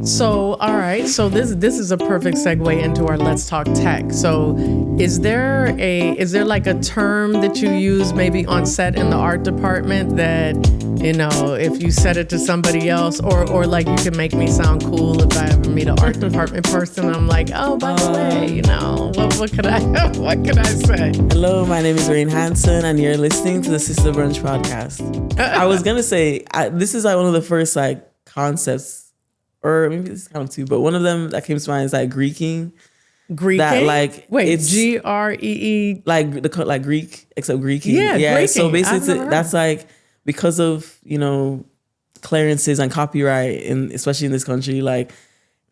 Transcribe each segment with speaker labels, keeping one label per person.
Speaker 1: So, all right. So this is a perfect segue into our Let's Talk Tech. So, is there like a term that you use maybe on set in the art department that, you know, if you said it to somebody else, or like you can make me sound cool if I ever meet an art department person, I'm like, oh, by the way, you know, what could I say?
Speaker 2: Hello, my name is Rain Hansen, and you're listening to the Sista Brunch podcast. I was gonna say this is like one of the first like concepts. Or maybe this is kind of two, but one of them that came to mind is like Greeking. That like
Speaker 1: it's Gree
Speaker 2: like Greek except Greeking.
Speaker 1: Yeah. Greeking.
Speaker 2: So basically that's like because of, you know, clearances and copyright, and especially in this country, like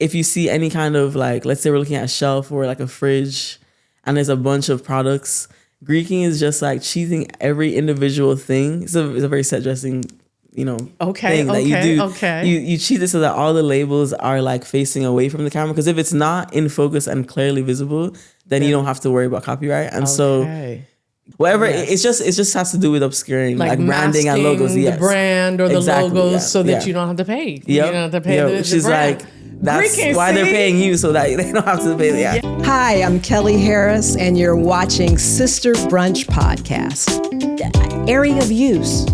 Speaker 2: if you see any kind of like, let's say we're looking at a shelf or like a fridge, and there's a bunch of products, Greeking is just like cheesing every individual thing. It's a very set dressing, you know, thing that you do. You cheat it so that all the labels are like facing away from the camera. Because if it's not in focus and clearly visible, then you don't have to worry about copyright. And so whatever, it just has to do with obscuring like branding and logos.
Speaker 1: Yes. The brand or the logos so that you don't have to pay. You don't have to pay the
Speaker 2: which is
Speaker 1: brand.
Speaker 2: like, that's why they're paying you, so that they don't have to pay.
Speaker 3: Hi, I'm Kelly Harris, and you're watching Sista Brunch podcast. Area of use.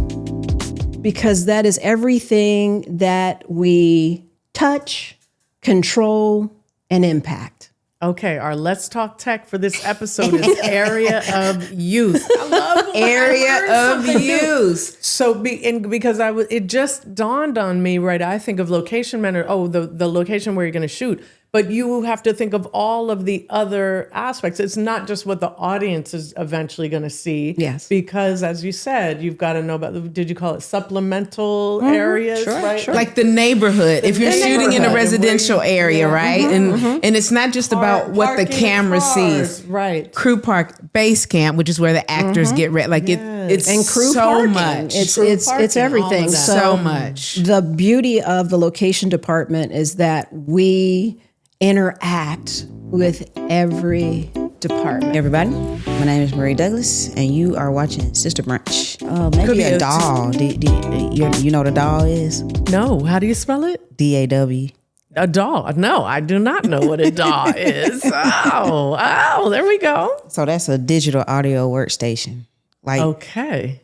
Speaker 3: Because that is everything that we touch, control, and impact.
Speaker 1: Okay, our Let's Talk Tech for this episode is area of use. I love
Speaker 3: area of use.
Speaker 1: So, because it just dawned on me, right? I think of location manager. Oh, the location where you're going to shoot. But you have to think of all of the other aspects. It's not just what the audience is eventually going to see.
Speaker 3: Yes.
Speaker 1: Because, as you said, you've got to know about, did you call it supplemental areas? Right?
Speaker 4: Sure. Like the neighborhood. If you're shooting in a residential area, right? And it's not just about what the camera sees.
Speaker 1: Right.
Speaker 4: Crew park, base camp, which is where the actors get ready. Like it's
Speaker 3: and crew
Speaker 4: so
Speaker 3: parking.
Speaker 4: much.
Speaker 3: It's everything.
Speaker 4: So much.
Speaker 3: The beauty of the location department is that we interact with every department.
Speaker 5: Everybody, my name is Marie Douglas, and you are watching Sista Brunch. Maybe a doll. You know what a doll is?
Speaker 1: No, how do you spell it?
Speaker 5: DAW.
Speaker 1: A doll? No, I do not know what a DAW is. Oh, there we go.
Speaker 5: So that's a digital audio workstation. Like,
Speaker 1: okay.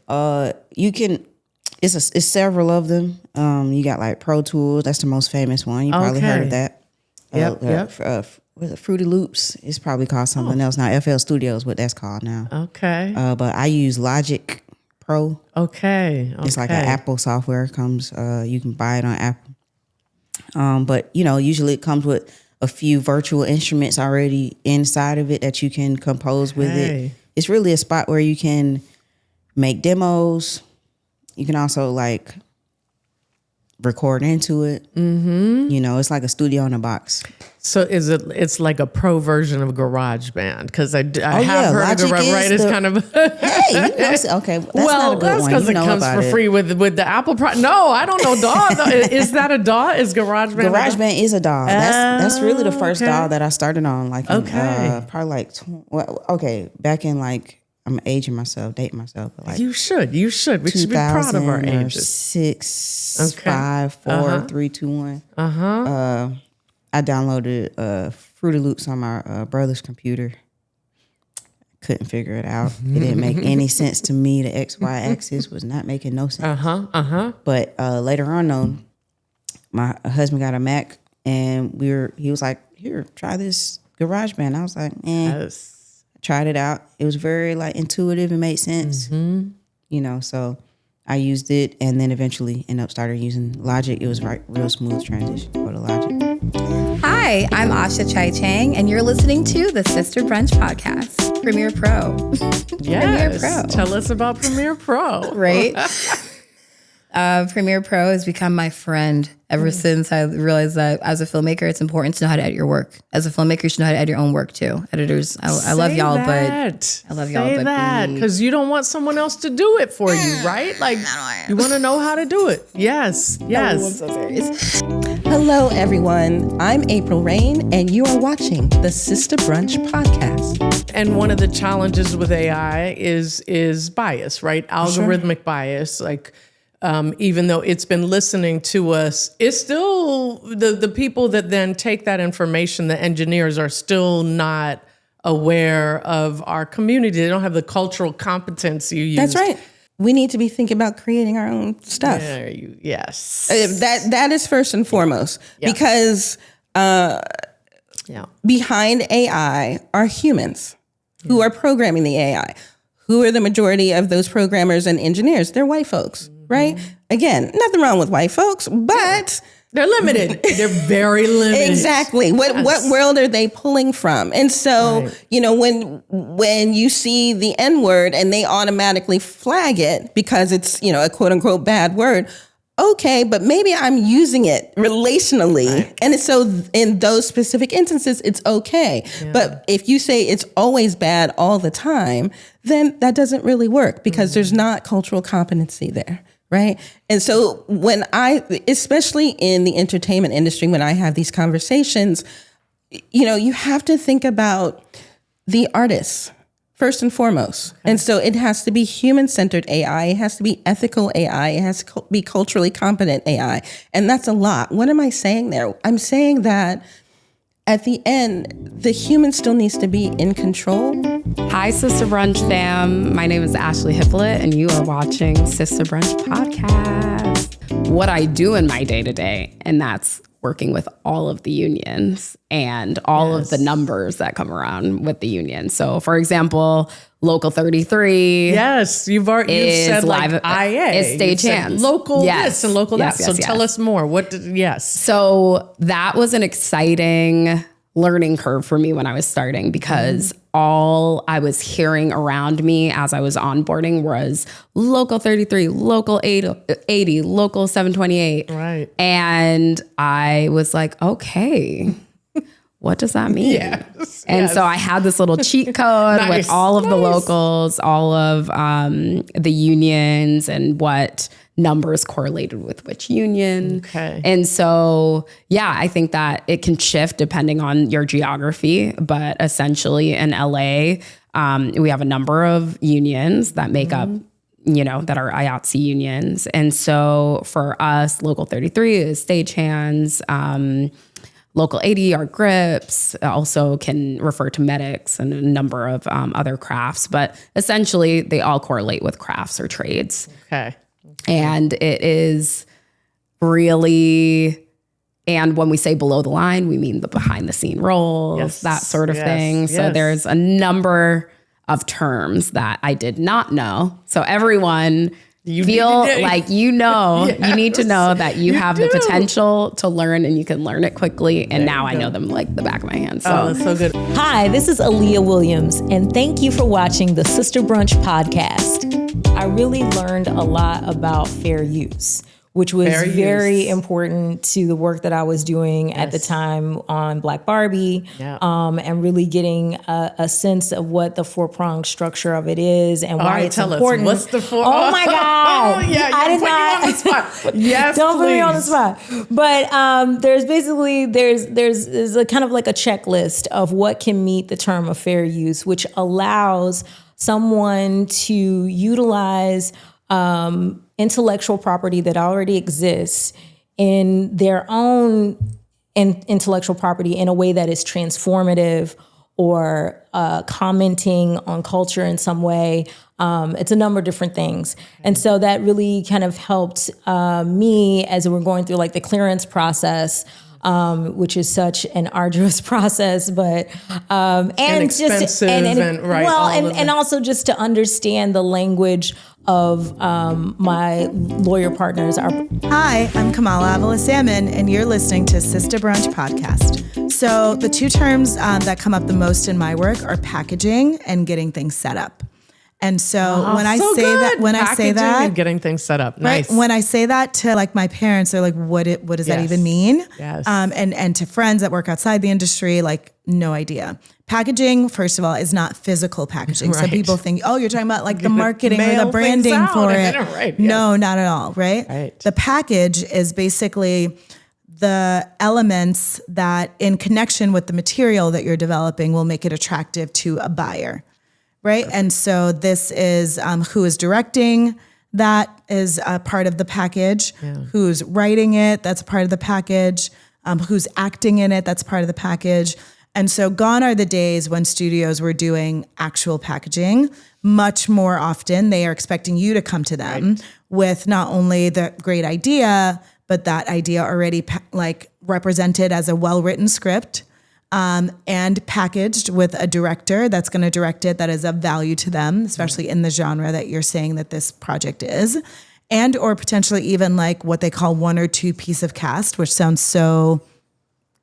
Speaker 5: You can. It's several of them. You got like Pro Tools. That's the most famous one. You probably heard of that.
Speaker 1: Yep.
Speaker 5: Was it Fruity Loops? It's probably called something else now. FL Studios, what that's called now.
Speaker 1: Okay.
Speaker 5: But I use Logic Pro.
Speaker 1: Okay.
Speaker 5: It's like an Apple software. Comes. You can buy it on Apple. But you know, usually it comes with a few virtual instruments already inside of it that you can compose with it. It's really a spot where you can make demos. You can also like record into it. Mm-hmm. You know, it's like a studio in a box.
Speaker 1: So it's like a pro version of GarageBand? Because I have heard of GarageBand, right? It's kind of
Speaker 5: hey, you know, okay. That's not a good
Speaker 1: that's because it comes for free with the Apple product. No, I don't know DAW. Is that a DAW? Is GarageBand?
Speaker 5: GarageBand is a DAW. That's really the first DAW that I started on. Like probably like back in like. I'm aging myself, dating myself. But like
Speaker 1: you should. We should be proud of our ages.
Speaker 5: 6, 5, 4, 3, 2, 1. I downloaded Fruity Loops on my brother's computer. Couldn't figure it out. It didn't make any sense to me. The XY axis was not making no sense. But later on, though, my husband got a Mac, and he was like, "Here, try this GarageBand." I was like,
Speaker 1: Yes.
Speaker 5: Tried it out. It was very like intuitive and made sense. You know, so I used it, and then eventually ended up started using Logic. It was real smooth transition for the Logic.
Speaker 6: Hi, I'm Asha Chai-Chang, and you're listening to the Sista Brunch podcast, Premiere Pro.
Speaker 1: Yes.
Speaker 6: Premiere Pro.
Speaker 1: Tell us about Premiere Pro.
Speaker 6: Right? Premiere Pro has become my friend ever since I realized that as a filmmaker, it's important to know how to edit your work. As a filmmaker, you should know how to edit your own work too. Editors, I love y'all, but I love y'all,
Speaker 1: but that because you don't want someone else to do it for you, right? Like you want to know how to do it. Yes.
Speaker 6: I'm so serious.
Speaker 3: Hello, everyone. I'm April Rain, and you are watching the Sista Brunch podcast.
Speaker 1: And one of the challenges with AI is bias, right? Algorithmic bias, like. even though it's been listening to us, it's still the people that then take that information, the engineers are still not aware of our community. They don't have the cultural competence you use.
Speaker 7: That's right. We need to be thinking about creating our own stuff.
Speaker 1: Yes.
Speaker 7: That is first and foremost, because behind AI are humans who are programming the AI. Who are the majority of those programmers and engineers? They're white folks, right? Again, nothing wrong with white folks, but
Speaker 1: they're limited. They're very limited.
Speaker 7: Exactly. What world are they pulling from? And so, when you see the N-word and they automatically flag it because it's, a quote unquote bad word, okay, but maybe I'm using it relationally. Right. And so in those specific instances, it's okay. Yeah. But if you say it's always bad all the time, then that doesn't really work because there's not cultural competency there. Right. And so especially in the entertainment industry, when I have these conversations, you have to think about the artists first and foremost. Okay. And so it has to be human-centered AI. It has to be ethical AI. It has to be culturally competent AI. And that's a lot. What am I saying there? I'm saying that at the end, the human still needs to be in control.
Speaker 8: Hi, Sista Brunch fam. My name is Ashley Hippolyte, and you are watching Sista Brunch Podcast. What I do in my day-to-day, and that's working with all of the unions and all of the numbers that come around with the union. So, for example, Local 33.
Speaker 1: Yes, you've said
Speaker 8: live
Speaker 1: IA.
Speaker 8: It's stagehands.
Speaker 1: Local this and local that. So tell us more.
Speaker 8: So that was an exciting learning curve for me when I was starting because all I was hearing around me as I was onboarding was Local 33, Local 80, Local 728.
Speaker 1: Right.
Speaker 8: And I was like, okay, what does that mean? And so I had this little cheat code with all of the locals, all of the unions and what numbers correlated with which union.
Speaker 1: Okay.
Speaker 8: And so, I think that it can shift depending on your geography, but essentially in LA, we have a number of unions that make up, that are IATSE unions. And so for us, Local 33 is stagehands, Local 80 are grips, also can refer to medics and a number of other crafts, but essentially they all correlate with crafts or trades.
Speaker 1: Okay.
Speaker 8: And it is really, and when we say below the line, we mean the behind the scene roles, that sort of thing. So there's a number of terms that I did not know. So everyone... You need to know that you have the potential to learn and you can learn it quickly. And now I know them like the back of my hand. So
Speaker 1: that's so good.
Speaker 9: Hi, this is Aaliyah Williams, and thank you for watching the Sista Brunch podcast. I really learned a lot about fair use, which was very important to the work that I was doing at the time on Black Barbie, and really getting a sense of what the four-pronged structure of it is and why it's important.
Speaker 1: What's the four?
Speaker 9: Oh my God!
Speaker 1: I did not. You on the spot. Yes,
Speaker 9: don't put me on the spot. But there's basically there's a kind of like a checklist of what can meet the term of fair use, which allows someone to utilize intellectual property that already exists in their own intellectual property in a way that is transformative or commenting on culture in some way. It's a number of different things. And so that really kind of helped me as we're going through like the clearance process, which is such an arduous process, but and
Speaker 1: expensive
Speaker 9: and also just to understand the language of my lawyer partners.
Speaker 10: Hi, I'm Kamala Avila Salmon, and you're listening to Sista Brunch Podcast. So the two terms that come up the most in my work are packaging and getting things set up. And so when I say that,
Speaker 1: and getting things set up, nice.
Speaker 10: Right, when I say that to like my parents, they're like, "What does that even mean?"
Speaker 1: Yes.
Speaker 10: And to friends that work outside the industry, like, no idea. Packaging, first of all, is not physical packaging.
Speaker 1: Right.
Speaker 10: Some people think, "Oh, you're talking about like the marketing or the branding for it."
Speaker 1: Right,
Speaker 10: no, not at all.
Speaker 1: Right.
Speaker 10: The package is basically the elements that, in connection with the material that you're developing, will make it attractive to a buyer. Right. And so this is who is directing that is a part of the package. Who's writing it, that's a part of the package. Who's acting in it, that's part of the package. And so gone are the days when studios were doing actual packaging. Much more often, they are expecting you to come to them with not only the great idea, but that idea already represented as a well-written script, and packaged with a director that's going to direct it that is of value to them, especially in the genre that you're saying that this project is, and or potentially even like what they call 1 or 2 piece of cast, which sounds so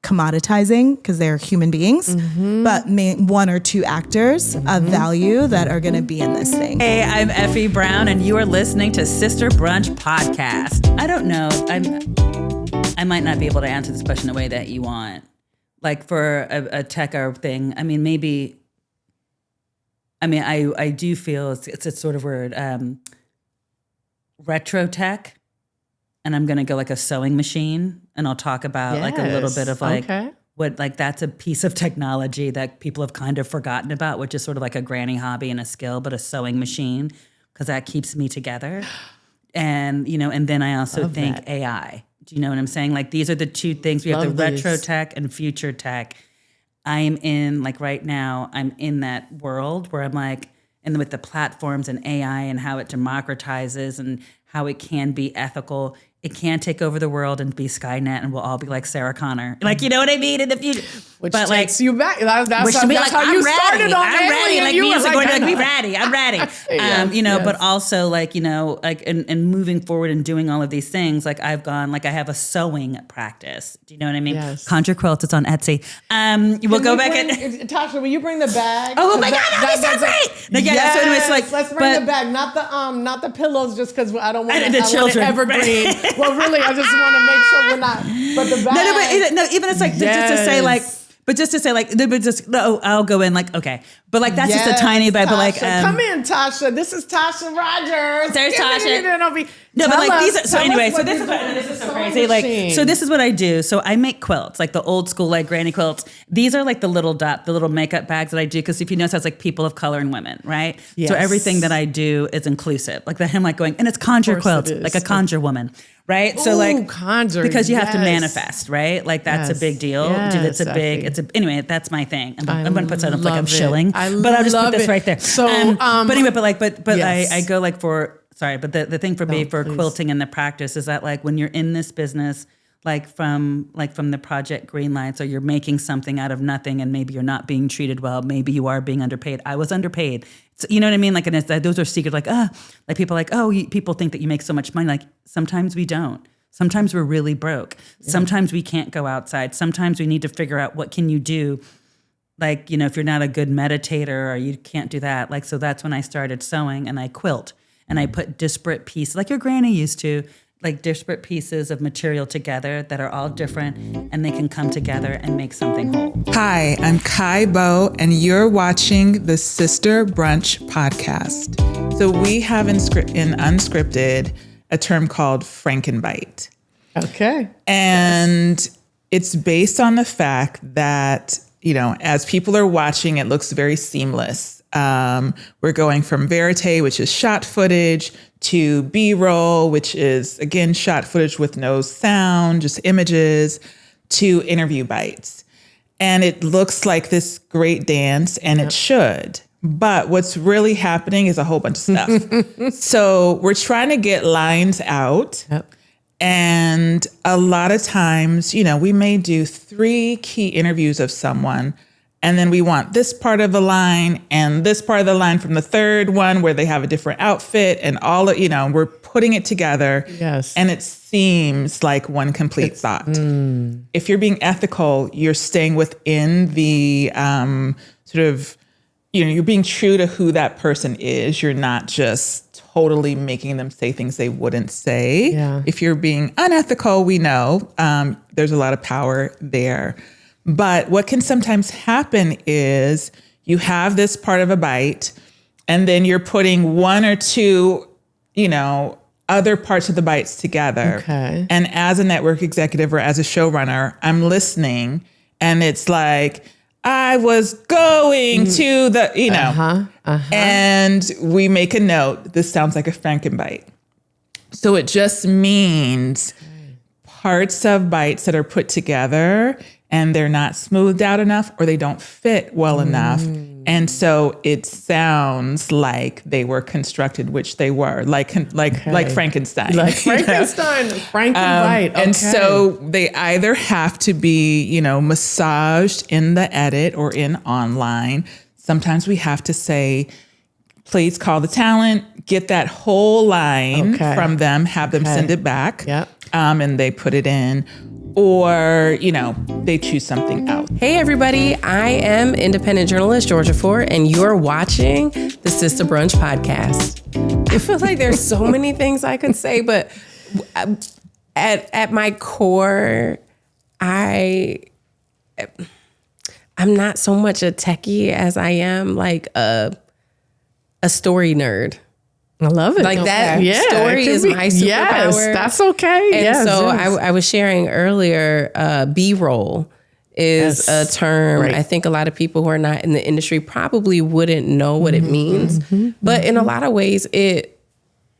Speaker 10: commoditizing because they're human beings, but 1 or 2 actors of value that are going to be in this thing.
Speaker 11: Hey, I'm Effie Brown, and you are listening to Sister Brunch Podcast. I don't know. I might not be able to answer this question the way that you want. Like for a tech thing, I mean, maybe. I mean, I do feel it's a sort of word, retro tech, and I'm gonna go like a sewing machine, and I'll talk about like a little bit of like what like that's a piece of technology that people have kind of forgotten about, which is sort of like a granny hobby and a skill, but a sewing machine because that keeps me together, and and then I also think AI. Do you know what I'm saying? Like these are the 2 things. We have the retro tech and future tech. I'm in like right now, I'm in that world where I'm like, and with the platforms and AI and how it democratizes and how it can be ethical. It can take over the world and be Skynet, and we'll all be like Sarah Connor. Like, you know what I mean? In the future.
Speaker 1: Which
Speaker 11: but
Speaker 1: takes
Speaker 11: like,
Speaker 1: you back. That's
Speaker 11: how
Speaker 1: you started on
Speaker 11: I'm ready. Like me, like,
Speaker 1: be
Speaker 11: ready. I'm ready. But also like, and moving forward and doing all of these things, like I've gone, like I have a sewing practice. Do you know what I mean?
Speaker 1: Yes.
Speaker 11: Conjure quilts, it's on Etsy. We'll go back and
Speaker 1: Tasha, will you bring the bag?
Speaker 11: Oh my God, that sounds great. No,
Speaker 1: yes,
Speaker 11: so anyways, like,
Speaker 1: let's bring the bag, not the pillows, just because I don't want
Speaker 11: the children.
Speaker 1: Evergreen. Well, really, I just want to make sure we're not. But the bag.
Speaker 11: Even it's like just to say like. But just to say, like, I'll go in, like, okay. But, like, that's just a tiny bit. But, like,
Speaker 1: come in, Tasha. This is Tasha Rogers.
Speaker 11: There's Tasha.
Speaker 1: No,
Speaker 11: but, like, these are, so anyway, so this is so crazy. Like, so this is what I do. So I make quilts, like the old school, like, granny quilts. These are, like, the little makeup bags that I do. Because if you notice, it's, like, people of color and women, right? Yes. So everything that I do is inclusive. Like, I'm, like, going, and it's conjure quilts, like a conjure woman. Right. So like
Speaker 1: conjure,
Speaker 11: because you have to manifest, right? Like that's a big deal.
Speaker 1: Yes,
Speaker 11: anyway, that's my thing. I'm going to put something like I'm shilling, but I'll just put this right there. So, but anyway, but yes. I go like but the thing for me for quilting and the practice is that like when you're in this business, like from the project Greenlight, so you're making something out of nothing and maybe you're not being treated well, maybe you are being underpaid. I was underpaid. So, you know what I mean? Like, and those are secret, like people are like, people think that you make so much money. Like sometimes we don't. Sometimes we're really broke. Yeah. Sometimes we can't go outside. Sometimes we need to figure out what can you do. Like, if you're not a good meditator or you can't do that. Like, so that's when I started sewing and I quilt and I put disparate pieces like your granny used to, like disparate pieces of material together that are all different and they can come together and make something whole.
Speaker 12: Hi, I'm Kai Bo and you're watching the Sister Brunch podcast. So we have in Unscripted a term called Frankenbite.
Speaker 1: Okay.
Speaker 12: And it's based on the fact that, as people are watching, it looks very seamless. We're going from verite, which is shot footage, to B-roll, which is, again, shot footage with no sound, just images, to interview bites. And it looks like this great dance, and it should. But what's really happening is a whole bunch of stuff. So we're trying to get lines out. Yep. And a lot of times, we may do 3 key interviews of someone, and then we want this part of the line and this part of the line from the third one where they have a different outfit and all of, we're putting it together.
Speaker 1: Yes.
Speaker 12: And it seems like one complete thought. If you're being ethical, you're staying within the sort of, you're being true to who that person is. You're not just totally making them say things they wouldn't say.
Speaker 1: Yeah.
Speaker 12: If you're being unethical, we know there's a lot of power there. But what can sometimes happen is you have this part of a bite and then you're putting 1 or 2, other parts of the bites together.
Speaker 1: Okay.
Speaker 12: And as a network executive or as a showrunner, I'm listening and it's like, I was going to the, and we make a note. This sounds like a Frankenbite. So it just means parts of bites that are put together and they're not smoothed out enough or they don't fit well enough. And so it sounds like they were constructed, which they were, like Frankenstein.
Speaker 1: Like Frankenstein, Frankenbite.
Speaker 12: And so they either have to be, massaged in the edit or in online. Sometimes we have to say, please call the talent, get that whole line from them, have them send it back. And they put it in. Or, they choose something out.
Speaker 13: Hey, everybody. I am independent journalist Georgia Ford, and you're watching the Sista Brunch podcast. I feel like there's so many things I could say, but at my core, I'm not so much a techie as I am like a story nerd.
Speaker 1: I love it.
Speaker 13: Like that story is my superpower.
Speaker 1: Yes, that's okay.
Speaker 13: And so I was sharing earlier, B-roll is a term. Right. I think a lot of people who are not in the industry probably wouldn't know what it means. But in a lot of ways, it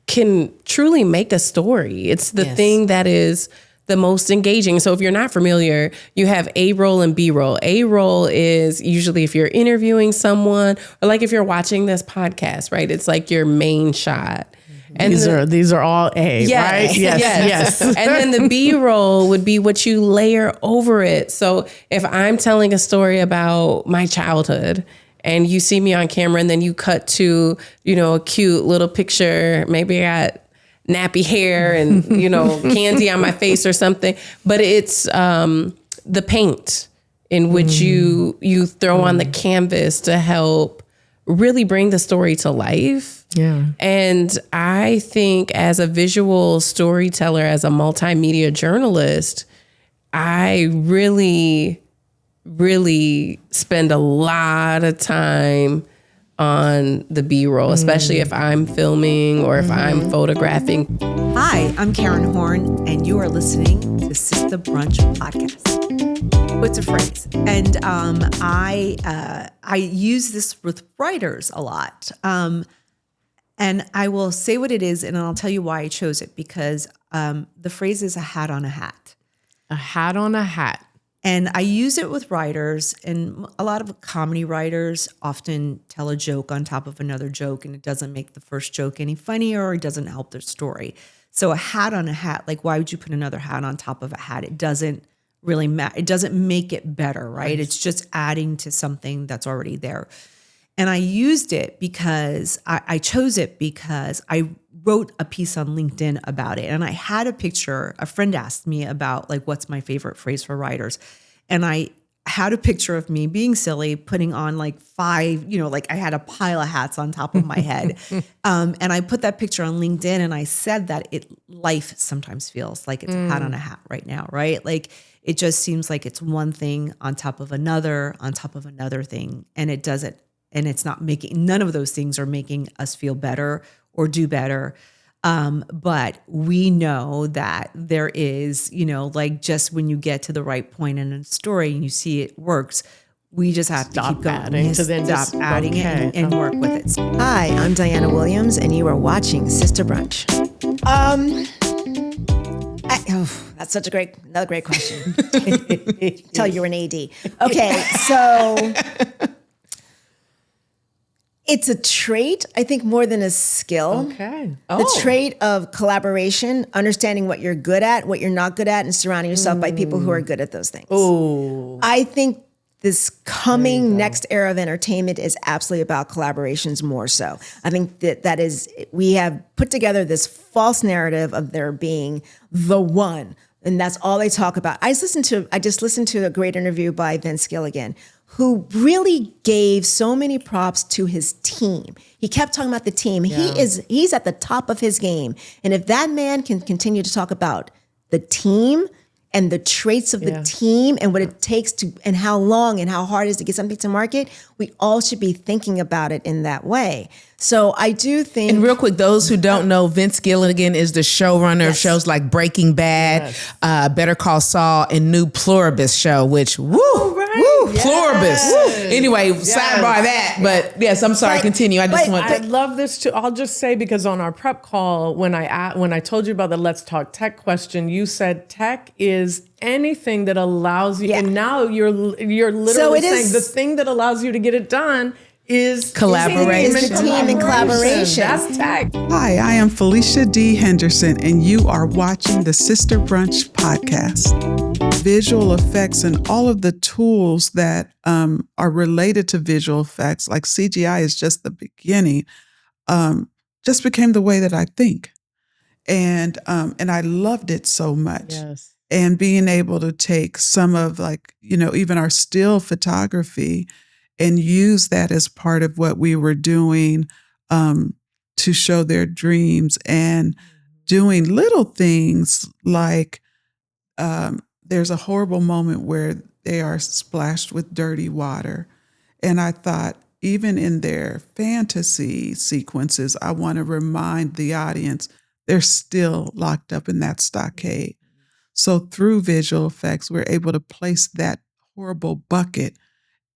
Speaker 13: can truly make a story. It's the thing that is the most engaging. So if you're not familiar, you have A-roll and B-roll. A-roll is usually if you're interviewing someone or like if you're watching this podcast, right? It's like your main shot.
Speaker 1: And these are all A, right? Yes.
Speaker 13: And then the B-roll would be what you layer over it. So if I'm telling a story about my childhood and you see me on camera and then you cut to, a cute little picture, maybe I got nappy hair and, candy on my face or something. But it's the paint in which you throw on the canvas to help really bring the story to life.
Speaker 1: Yeah.
Speaker 13: And I think as a visual storyteller, as a multimedia journalist, I really, really spend a lot of time on the B-roll, especially if I'm filming or if I'm photographing.
Speaker 14: Hi, I'm Karen Horn, and you are listening to Sista Brunch podcast. What's a phrase? And I use this with writers a lot. And I will say what it is, and I'll tell you why I chose it, because the phrase is a hat on a hat.
Speaker 1: A hat on a hat.
Speaker 14: And I use it with writers, and a lot of comedy writers often tell a joke on top of another joke, and it doesn't make the first joke any funnier or it doesn't help their story. So a hat on a hat, like why would you put another hat on top of a hat? It doesn't really matter. It doesn't make it better, right? It's just adding to something that's already there. And I used it because I chose it because I wrote a piece on LinkedIn about it. And I had a picture. A friend asked me about like, what's my favorite phrase for writers? And I had a picture of me being silly, putting on like 5, like I had a pile of hats on top of my head. And I put that picture on LinkedIn and I said that life sometimes feels like it's a hat on a hat right now, right? Like it just seems like it's one thing on top of another thing. And it doesn't. And it's not none of those things are making us feel better or do better. But we know that there is, like just when you get to the right point in a story and you see it works, we just have to keep going. Stop adding it and work with it.
Speaker 15: Hi, I'm Diana Williams, and you are watching Sista Brunch. That's such another great question. Tell you're an AD. Okay, so it's a trait, I think, more than a skill.
Speaker 1: Okay.
Speaker 15: The trait of collaboration, understanding what you're good at, what you're not good at, and surrounding yourself by people who are good at those things.
Speaker 1: Oh.
Speaker 15: I think this coming next era of entertainment is absolutely about collaborations more so. I think that is, we have put together this false narrative of there being the one, and that's all they talk about. I just listened to a great interview by Vince Gilligan, who really gave so many props to his team. He kept talking about the team. Yeah. He's at the top of his game. And if that man can continue to talk about the team and the traits of the team and what it takes to, and how long and how hard it is to get something to market, we all should be thinking about it in that way. So I do think.
Speaker 4: And real quick, those who don't know, Vince Gilligan is the showrunner of shows like Breaking Bad, Better Call Saul, and New Pluribus Show, which, woo, pluribus. Anyway, sidebar that. But yes, I'm sorry. Continue. I just want to.
Speaker 1: I love this too. I'll just say, because on our prep call, when I told you about the Let's Talk Tech question, you said tech is anything that allows you, and now you're literally saying the thing that allows you to get it done is
Speaker 4: collaboration.
Speaker 15: Is the team and collaboration.
Speaker 1: That's tech.
Speaker 16: Hi, I am Felicia D. Henderson, and you are watching the Sista Brunch podcast. Visual effects and all of the tools that are related to visual effects, like CGI is just the beginning, just became the way that I think. And I loved it so much.
Speaker 1: Yes.
Speaker 16: And being able to take some of even our still photography and use that as part of what we were doing to show their dreams, and doing little things like there's a horrible moment where they are splashed with dirty water. And I thought, even in their fantasy sequences, I want to remind the audience they're still locked up in that stockade. So through visual effects, we're able to place that horrible bucket,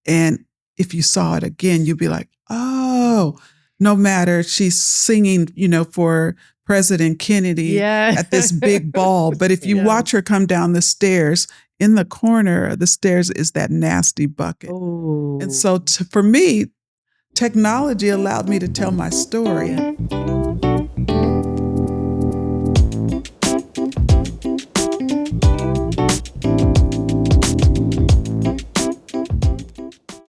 Speaker 16: and if you saw it again, you'd be like, oh, no matter, she's singing, for President Kennedy at this big ball. But if you watch her come down the stairs, in the corner of the stairs is that nasty bucket.
Speaker 1: Ooh.
Speaker 16: And so for me, technology allowed me to tell my story.